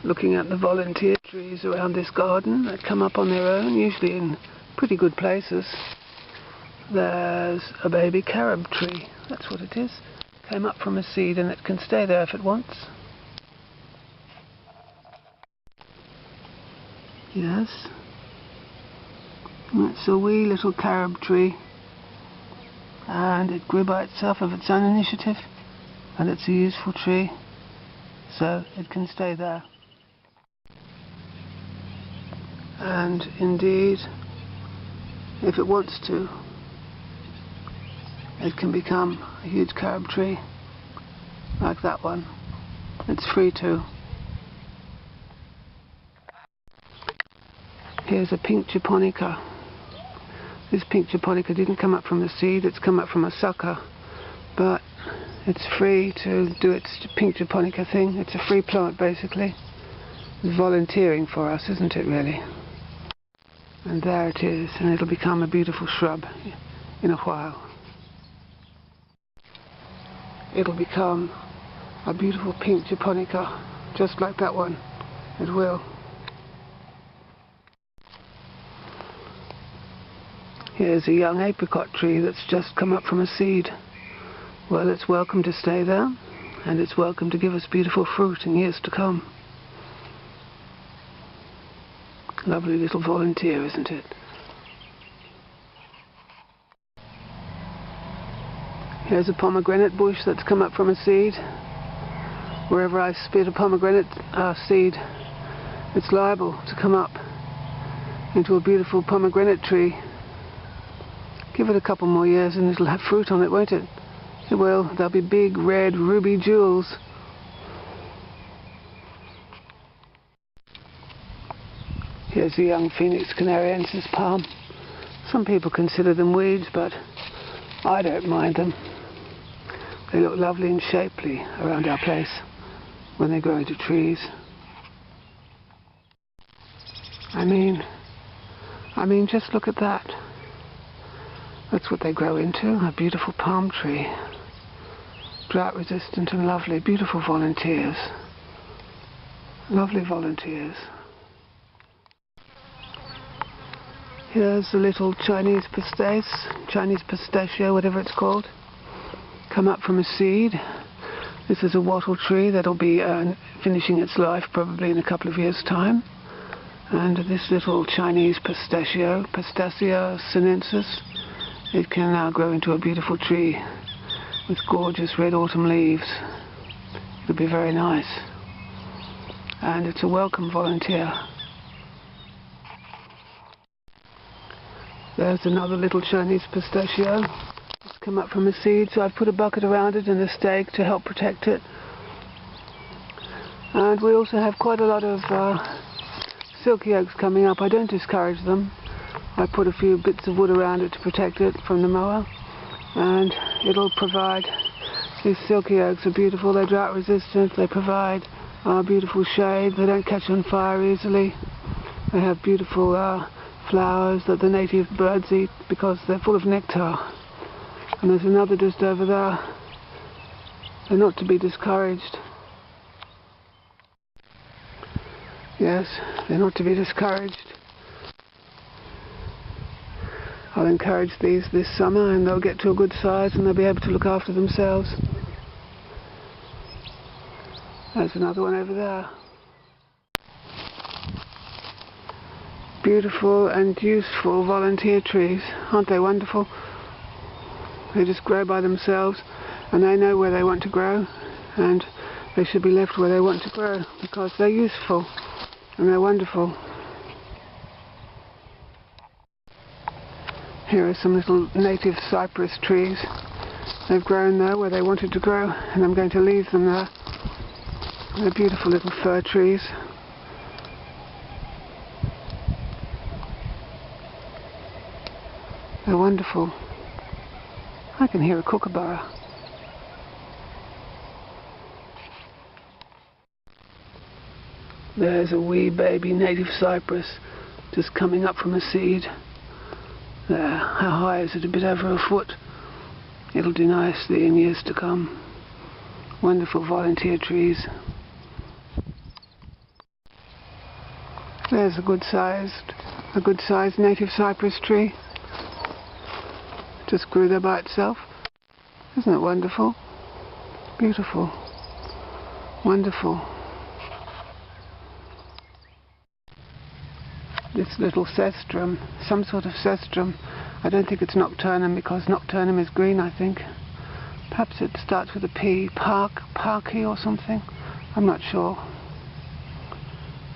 looking at the volunteer trees around this garden that come up on their own, usually in pretty good places. There's a baby carob tree, that's what it is. Came up from a seed and it can stay there if it wants. Yes, that's a wee little carob tree, and it grew by itself of its own initiative, and it's a useful tree, so it can stay there. And indeed, if it wants to, it can become a huge carob tree, like that one. It's free to. Here's a pink japonica. This pink japonica didn't come up from a seed, it's come up from a sucker. But it's free to do its pink japonica thing. It's a free plant, basically. It's volunteering for us, isn't it, really? And there it is, and it'll become a beautiful shrub in a while. It'll become a beautiful pink japonica, just like that one. It will. Here's a young apricot tree that's just come up from a seed. Well, it's welcome to stay there, and it's welcome to give us beautiful fruit in years to come. Lovely little volunteer, isn't it? Here's a pomegranate bush that's come up from a seed. Wherever I spit a pomegranate seed, it's liable to come up into a beautiful pomegranate tree. Give it a couple more years and it'll have fruit on it, won't it? It will. They'll be big, red, ruby jewels. Here's a young Phoenix canariensis palm. Some people consider them weeds, but I don't mind them. They look lovely and shapely around our place when they grow into trees. I mean, just look at that. That's what they grow into, a beautiful palm tree. Drought resistant and lovely, beautiful volunteers. Lovely volunteers. Here's a little Chinese pistachio, whatever it's called. Come up from a seed. This is a wattle tree that'll be finishing its life probably in a couple of years' time. And this little Chinese pistachio, Pistacia sinensis, it can now grow into a beautiful tree with gorgeous red autumn leaves. It'll be very nice. And it's a welcome volunteer. There's another little Chinese pistachio. It's come up from a seed, so I've put a bucket around it and a stake to help protect it. And we also have quite a lot of silky oaks coming up. I don't discourage them. I put a few bits of wood around it to protect it from the mower, and it'll provide. These silky oaks are beautiful. They're drought resistant. They provide beautiful shade. They don't catch on fire easily. They have beautiful flowers that the native birds eat because they're full of nectar. And there's another just over there. They're not to be discouraged. Yes, they're not to be discouraged. I'll encourage these this summer and they'll get to a good size and they'll be able to look after themselves. There's another one over there. Beautiful and useful volunteer trees. Aren't they wonderful? They just grow by themselves and they know where they want to grow, and they should be left where they want to grow because they're useful and they're wonderful. Here are some little native cypress trees. They've grown there where they wanted to grow, and I'm going to leave them there. They're beautiful little fir trees. They're wonderful. I can hear a kookaburra. There's a wee baby native cypress just coming up from a seed. There, how high is it? A bit over a foot. It'll do nicely in years to come. Wonderful volunteer trees. There's a good sized native cypress tree. Just grew there by itself. Isn't it wonderful? Beautiful. Wonderful. This little cestrum, some sort of cestrum. I don't think it's nocturnum because nocturnum is green, I think. Perhaps it starts with a P, parky or something. I'm not sure.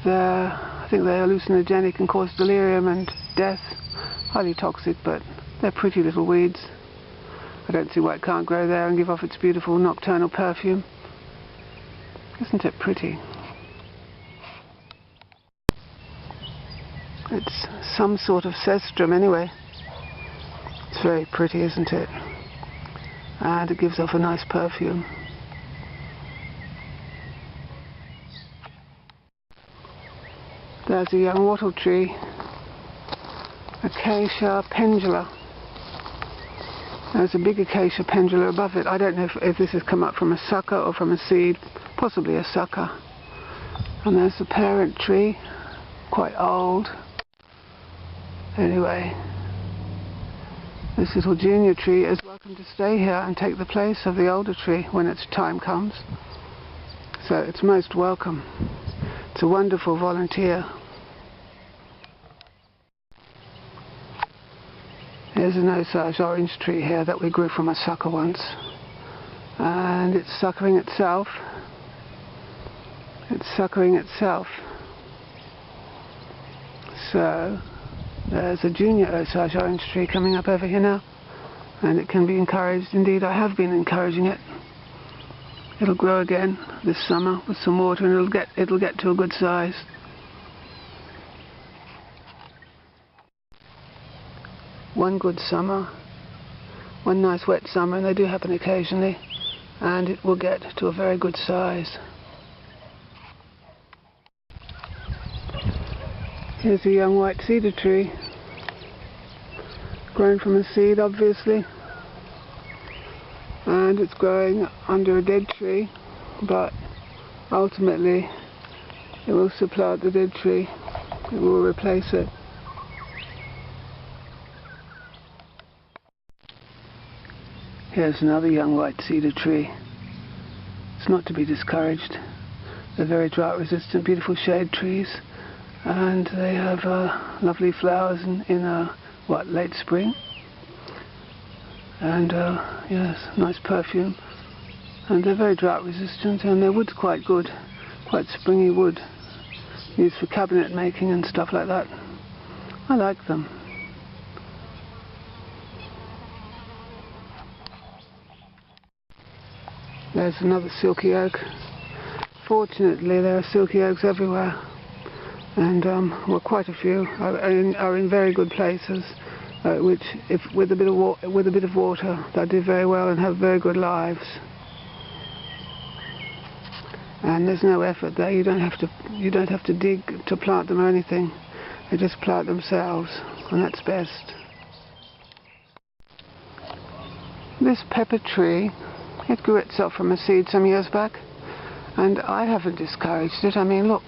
I think they're hallucinogenic and cause delirium and death. Highly toxic, but they're pretty little weeds. I don't see why it can't grow there and give off its beautiful nocturnal perfume. Isn't it pretty? It's some sort of cestrum anyway. It's very pretty, isn't it? And it gives off a nice perfume. There's a young wattle tree, Acacia pendula. There's a big Acacia pendula above it. I don't know if this has come up from a sucker or from a seed, possibly a sucker. And there's the parent tree, quite old. Anyway, this little junior tree is welcome to stay here and take the place of the older tree when its time comes. So it's most welcome. It's a wonderful volunteer. Here's an Osage orange tree here that we grew from a sucker once. And it's suckering itself. It's suckering itself. So there's a junior Osage orange tree coming up over here now. And it can be encouraged. Indeed, I have been encouraging it. It'll grow again this summer with some water and it'll get to a good size. One good summer, one nice wet summer, and they do happen occasionally, and it will get to a very good size. Here's a young white cedar tree, grown from a seed obviously, and it's growing under a dead tree, but ultimately it will supplant the dead tree, it will replace it. Here's another young white cedar tree. It's not to be discouraged. They're very drought resistant, beautiful shade trees, and they have lovely flowers in late spring. And yes, nice perfume. And they're very drought resistant, and their wood's quite good, quite springy wood, used for cabinet making and stuff like that. I like them. There's another silky oak. Fortunately, there are silky oaks everywhere, and well, quite a few are in very good places, which, if with a bit of water, they do very well and have very good lives. And there's no effort there. You don't have to dig to plant them or anything. They just plant themselves, and that's best. This pepper tree, it grew itself from a seed some years back, and I haven't discouraged it. I mean, look,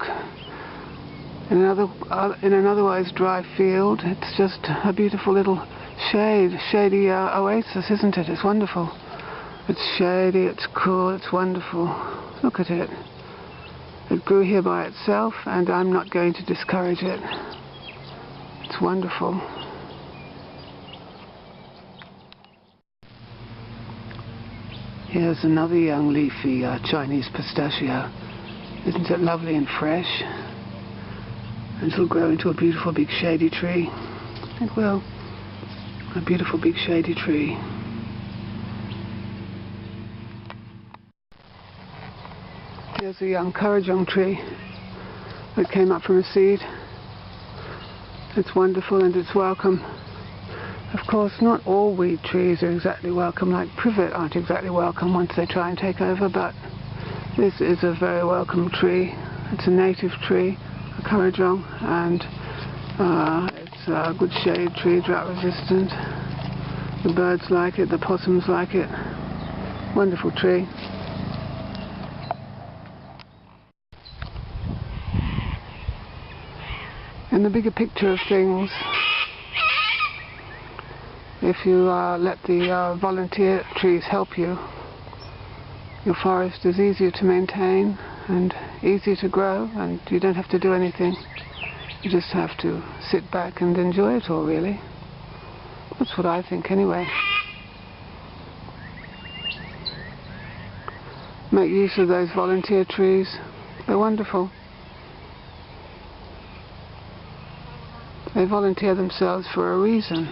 in an otherwise dry field, it's just a beautiful little shady oasis, isn't it? It's wonderful. It's shady, it's cool, it's wonderful. Look at it. It grew here by itself, and I'm not going to discourage it. It's wonderful. Here's another young leafy Chinese pistachio. Isn't it lovely and fresh? And it'll grow into a beautiful big shady tree. It will. A beautiful big shady tree. Here's a young Kurrajong tree that came up from a seed. It's wonderful and it's welcome. Of course, not all weed trees are exactly welcome, like privet aren't exactly welcome once they try and take over, but this is a very welcome tree. It's a native tree, a Kurrajong, and it's a good shade tree, drought resistant. The birds like it, the possums like it. Wonderful tree. In the bigger picture of things, if you let the volunteer trees help you, your forest is easier to maintain and easier to grow, and you don't have to do anything. You just have to sit back and enjoy it all, really. That's what I think anyway. Make use of those volunteer trees. They're wonderful. They volunteer themselves for a reason.